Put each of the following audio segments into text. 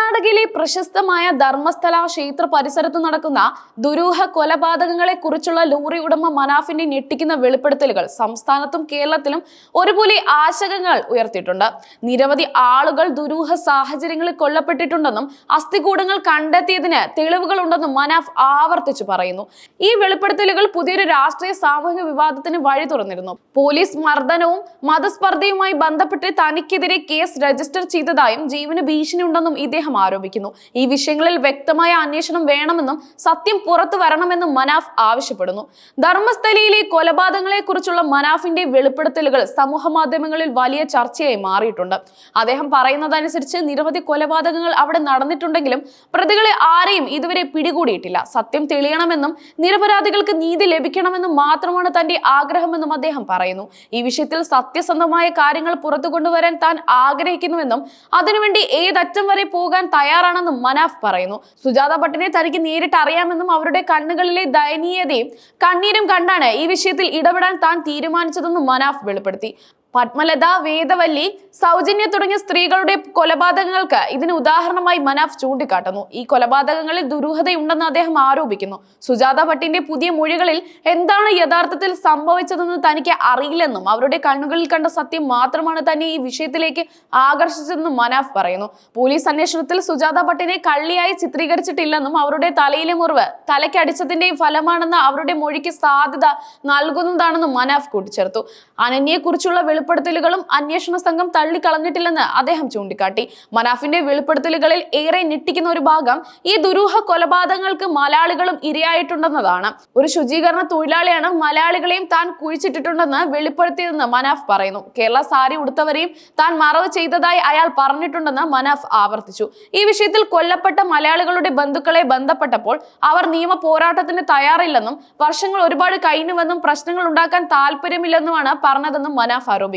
കർണാടകയിലെ പ്രശസ്തമായ ധർമ്മസ്ഥല ക്ഷേത്ര പരിസരത്ത് നടക്കുന്ന ദുരൂഹ കൊലപാതകങ്ങളെ കുറിച്ചുള്ള ലോറി ഉടമ മനാഫിന്റെ ഞെട്ടിക്കുന്ന വെളിപ്പെടുത്തലുകൾ സംസ്ഥാനത്തും കേരളത്തിലും ഒരുപോലെ ആശങ്കകൾ ഉയർത്തിയിട്ടുണ്ട്. നിരവധി ആളുകൾ ദുരൂഹ സാഹചര്യങ്ങളിൽ കൊല്ലപ്പെട്ടിട്ടുണ്ടെന്നും അസ്ഥികൂടങ്ങൾ കണ്ടെത്തിയതിന് തെളിവുകളുണ്ടെന്നും മനാഫ് ആവർത്തിച്ചു പറയുന്നു. ഈ വെളിപ്പെടുത്തലുകൾ പുതിയൊരു രാഷ്ട്രീയ സാമൂഹിക വിവാദത്തിന് വഴി തുറന്നിരുന്നു. പോലീസ് മർദ്ദനവും മതസ്പർദ്ധയുമായി ബന്ധപ്പെട്ട് തനിക്കെതിരെ കേസ് രജിസ്റ്റർ ചെയ്തതായും ജീവന് ഭീഷണി ഉണ്ടെന്നും ഇദ്ദേഹം ആരോപിക്കുന്നു. ഈ വിഷയങ്ങളിൽ വ്യക്തമായ അന്വേഷണം വേണമെന്നും സത്യം പുറത്തു വരണമെന്നും മനാഫ് ആവശ്യപ്പെടുന്നു. ധർമ്മസ്ഥലയിലെ കൊലപാതകങ്ങളെ കുറിച്ചുള്ള മനാഫിന്റെ വെളിപ്പെടുത്തലുകൾ സമൂഹ മാധ്യമങ്ങളിൽ വലിയ ചർച്ചയായി മാറിയിട്ടുണ്ട്. അദ്ദേഹം പറയുന്നതനുസരിച്ച് നിരവധി കൊലപാതകങ്ങൾ അവിടെ നടന്നിട്ടുണ്ടെങ്കിലും പ്രതികളെ ആരെയും ഇതുവരെ പിടികൂടിയിട്ടില്ല. സത്യം തെളിയണമെന്നും നിരപരാധികൾക്ക് നീതി ലഭിക്കണമെന്നും മാത്രമാണ് തന്റെ ആഗ്രഹമെന്നും അദ്ദേഹം പറയുന്നു. ഈ വിഷയത്തിൽ സത്യസന്ധമായ കാര്യങ്ങൾ പുറത്തു കൊണ്ടുവരാൻ താൻ ആഗ്രഹിക്കുന്നുവെന്നും അതിനുവേണ്ടി ഏതറ്റം വരെ പോകാൻ തയ്യാറാണെന്നും മനാഫ് പറയുന്നു. സുജാത ഭട്ടിനെ തനിക്ക് നേരിട്ട് അറിയാമെന്നും അവരുടെ കണ്ണുകളിലെ ദയനീയതയും കണ്ണീരും കണ്ടാണ് ഈ വിഷയത്തിൽ ഇടപെടാൻ താൻ തീരുമാനിച്ചതെന്നും മനാഫ് വെളിപ്പെടുത്തി. പത്മലത, വേദവല്ലി, സൗജന്യ തുടങ്ങിയ സ്ത്രീകളുടെ കൊലപാതകങ്ങൾക്ക് ഇതിന് ഉദാഹരണമായി മനാഫ് ചൂണ്ടിക്കാട്ടുന്നു. ഈ കൊലപാതകങ്ങളിൽ ദുരൂഹതയുണ്ടെന്ന് അദ്ദേഹം ആരോപിക്കുന്നു. സുജാത ഭട്ടിന്റെ പുതിയ മൊഴികളിൽ എന്താണ് യഥാർത്ഥത്തിൽ സംഭവിച്ചതെന്ന് തനിക്ക് അറിയില്ലെന്നും അവരുടെ കണ്ണുകളിൽ കണ്ട സത്യം മാത്രമാണ് തന്നെ ഈ വിഷയത്തിലേക്ക് ആകർഷിച്ചതെന്നും മനാഫ് പറയുന്നു. പോലീസ് അന്വേഷണത്തിൽ സുജാത ഭട്ടിനെ കള്ളിയായി ചിത്രീകരിച്ചിട്ടില്ലെന്നും അവരുടെ തലയിലെ മുറിവ് തലയ്ക്കടിച്ചതിന്റെ ഫലമാണെന്ന് അവരുടെ മൊഴിക്ക് സാധ്യത നൽകുന്നതാണെന്നും മനാഫ് കൂട്ടിച്ചേർത്തു. അനന്യയെ കുറിച്ചുള്ള വെളിപ്പെടുത്തലുകളും അന്വേഷണ സംഘം തള്ളിക്കളഞ്ഞിട്ടില്ലെന്ന് അദ്ദേഹം ചൂണ്ടിക്കാട്ടി. മനാഫിന്റെ വെളിപ്പെടുത്തലുകളിൽ ഏറെ ഞെട്ടിക്കുന്ന ഒരു ഭാഗം ഈ ദുരൂഹ കൊലപാതകങ്ങൾക്ക് മലയാളികളും ഇരയായിട്ടുണ്ടെന്നതാണ്. ഒരു ശുചീകരണ തൊഴിലാളിയാണ് മലയാളികളെയും താൻ കുഴിച്ചിട്ടിട്ടുണ്ടെന്ന് വെളിപ്പെടുത്തിയതെന്ന് മനാഫ് പറയുന്നു. കേരള സാരി ഉടുത്തവരെയും താൻ മറവ് ചെയ്തതായി അയാൾ പറഞ്ഞിട്ടുണ്ടെന്ന് മനാഫ് ആവർത്തിച്ചു. ഈ വിഷയത്തിൽ കൊല്ലപ്പെട്ട മലയാളികളുടെ ബന്ധുക്കളെ ബന്ധപ്പെട്ടപ്പോൾ അവർ നിയമ പോരാട്ടത്തിന് തയ്യാറില്ലെന്നും വർഷങ്ങൾ ഒരുപാട് കഴിഞ്ഞുവെന്നും പ്രശ്നങ്ങൾ ഉണ്ടാക്കാൻ താല്പര്യമില്ലെന്നുമാണ് പറഞ്ഞതെന്നും മനാഫ് ആരോപിക്കുന്നു.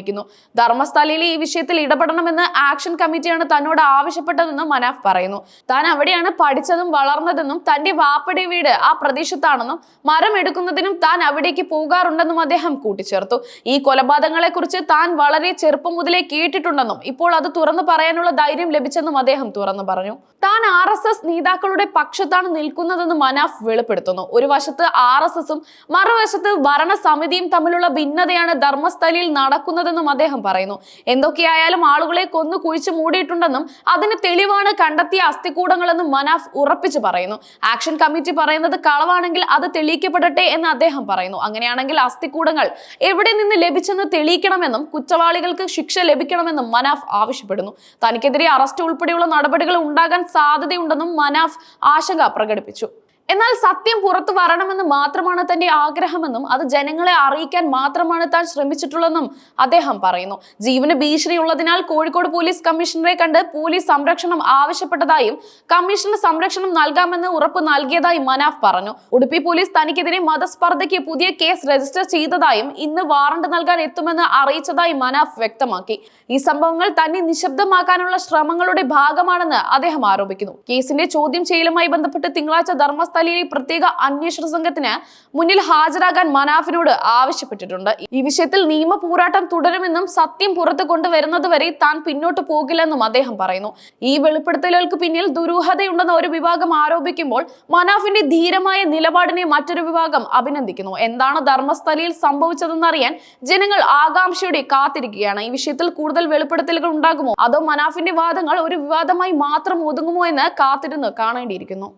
ധർമ്മസ്ഥലയിലെ ഈ വിഷയത്തിൽ ഇടപെടണമെന്ന് ആക്ഷൻ കമ്മിറ്റിയാണ് തന്നോട് ആവശ്യപ്പെട്ടതെന്ന് മനാഫ് പറയുന്നു. താൻ അവിടെയാണ് പഠിച്ചതും വളർന്നതെന്നും തന്റെ വാപ്പയുടെ വീട് ആ പ്രദേശത്താണെന്നും മരം എടുക്കുന്നതിനും താൻ അവിടേക്ക് പോകാറുണ്ടെന്നും അദ്ദേഹം കൂട്ടിച്ചേർത്തു. ഈ കൊലപാതകങ്ങളെ കുറിച്ച് താൻ വളരെ ചെറുപ്പം മുതലേ കേട്ടിട്ടുണ്ടെന്നും ഇപ്പോൾ അത് തുറന്നു പറയാനുള്ള ധൈര്യം ലഭിച്ചെന്നും അദ്ദേഹം തുറന്നു പറഞ്ഞു. താൻ RSS നേതാക്കളുടെ പക്ഷത്താണ് നിൽക്കുന്നതെന്ന് മനാഫ് വെളിപ്പെടുത്തുന്നു. ഒരു വശത്ത് RSSും മറുവശത്ത് ഭരണസമിതിയും തമ്മിലുള്ള ഭിന്നതയാണ് ധർമ്മസ്ഥലയിൽ നടക്കുന്നതെന്നും അദ്ദേഹം പറയുന്നു. എന്തൊക്കെയായാലും ആളുകളെ കൊന്നു കുഴിച്ചു മൂടിയിട്ടുണ്ടെന്നും അതിന് തെളിവാണ് കണ്ടെത്തിയ അസ്ഥികൂടങ്ങളെന്നും മനാഫ് ഉറപ്പിച്ചു പറയുന്നു. ആക്ഷൻ കമ്മിറ്റി പറയുന്നത് കളവാണെങ്കിൽ അത് തെളിയിക്കപ്പെടട്ടെ എന്ന് അദ്ദേഹം പറയുന്നു. അങ്ങനെയാണെങ്കിൽ അസ്ഥികൂടങ്ങൾ എവിടെ നിന്ന് ലഭിച്ചെന്ന് തെളിയിക്കണമെന്നും കുറ്റവാളികൾക്ക് ശിക്ഷ ലഭിക്കണമെന്നും മനാഫ് ആവശ്യപ്പെടുന്നു. തനിക്കെതിരെ അറസ്റ്റ് ഉൾപ്പെടെയുള്ള നടപടികൾ ഉണ്ടാകാൻ സാധ്യതയുണ്ടെന്നും മനാഫ് ആശങ്ക പ്രകടിപ്പിച്ചു. എന്നാൽ സത്യം പുറത്തു വരണമെന്ന് മാത്രമാണ് തന്റെ ആഗ്രഹമെന്നും അത് ജനങ്ങളെ അറിയിക്കാൻ മാത്രമാണ് താൻ ശ്രമിച്ചിട്ടുള്ളതെന്നും അദ്ദേഹം പറയുന്നു. ജീവന് ഭീഷണിയുള്ളതിനാൽ കോഴിക്കോട് പോലീസ് കമ്മീഷണറെ കണ്ട് പോലീസ് സംരക്ഷണം ആവശ്യപ്പെട്ടതായും കമ്മീഷണർ സംരക്ഷണം നൽകാമെന്ന് ഉറപ്പ് നൽകിയതായും മനാഫ് പറഞ്ഞു. ഉടുപ്പി പോലീസ് തനിക്കെതിരെ മതസ്പർദ്ധയ്ക്ക് പുതിയ കേസ് രജിസ്റ്റർ ചെയ്തതായും ഇന്ന് വാറണ്ട് നൽകാൻ എത്തുമെന്ന് അറിയിച്ചതായും മനാഫ് വ്യക്തമാക്കി. ഈ സംഭവങ്ങൾ തന്നെ നിശബ്ദമാക്കാനുള്ള ശ്രമങ്ങളുടെ ഭാഗമാണെന്ന് അദ്ദേഹം ആരോപിക്കുന്നു. കേസിന്റെ ചോദ്യം ചെയ്യലുമായി ബന്ധപ്പെട്ട് തിങ്കളാഴ്ച ധർമ്മസ്ഥലയിലെ പ്രത്യേക അന്വേഷണ സംഘത്തിന് മുന്നിൽ ഹാജരാകാൻ മനാഫിനോട് ആവശ്യപ്പെട്ടിട്ടുണ്ട്. ഈ വിഷയത്തിൽ നിയമ പോരാട്ടം തുടരുമെന്നും സത്യം പുറത്തു കൊണ്ടുവരുന്നതുവരെ താൻ പിന്നോട്ട് പോകില്ലെന്നും അദ്ദേഹം പറയുന്നു. ഈ വെളിപ്പെടുത്തലുകൾക്ക് പിന്നിൽ ദുരൂഹതയുണ്ടെന്ന് ഒരു വിഭാഗം ആരോപിക്കുമ്പോൾ മനാഫിന്റെ ധീരമായ നിലപാടിനെ മറ്റൊരു വിഭാഗം അഭിനന്ദിക്കുന്നു. എന്താണ് ധർമ്മസ്ഥലയിൽ സംഭവിച്ചതെന്നറിയാൻ ജനങ്ങൾ ആകാംക്ഷയോടെ കാത്തിരിക്കുകയാണ്. ഈ വിഷയത്തിൽ കൂടുതൽ വെളിപ്പെടുത്തലുകൾ ഉണ്ടാകുമോ അതോ മനാഫിന്റെ വാദങ്ങൾ ഒരു വിവാദമായി മാത്രം ഒതുങ്ങുമോ എന്ന് കാത്തിരുന്ന് കാണേണ്ടിയിരിക്കുന്നു.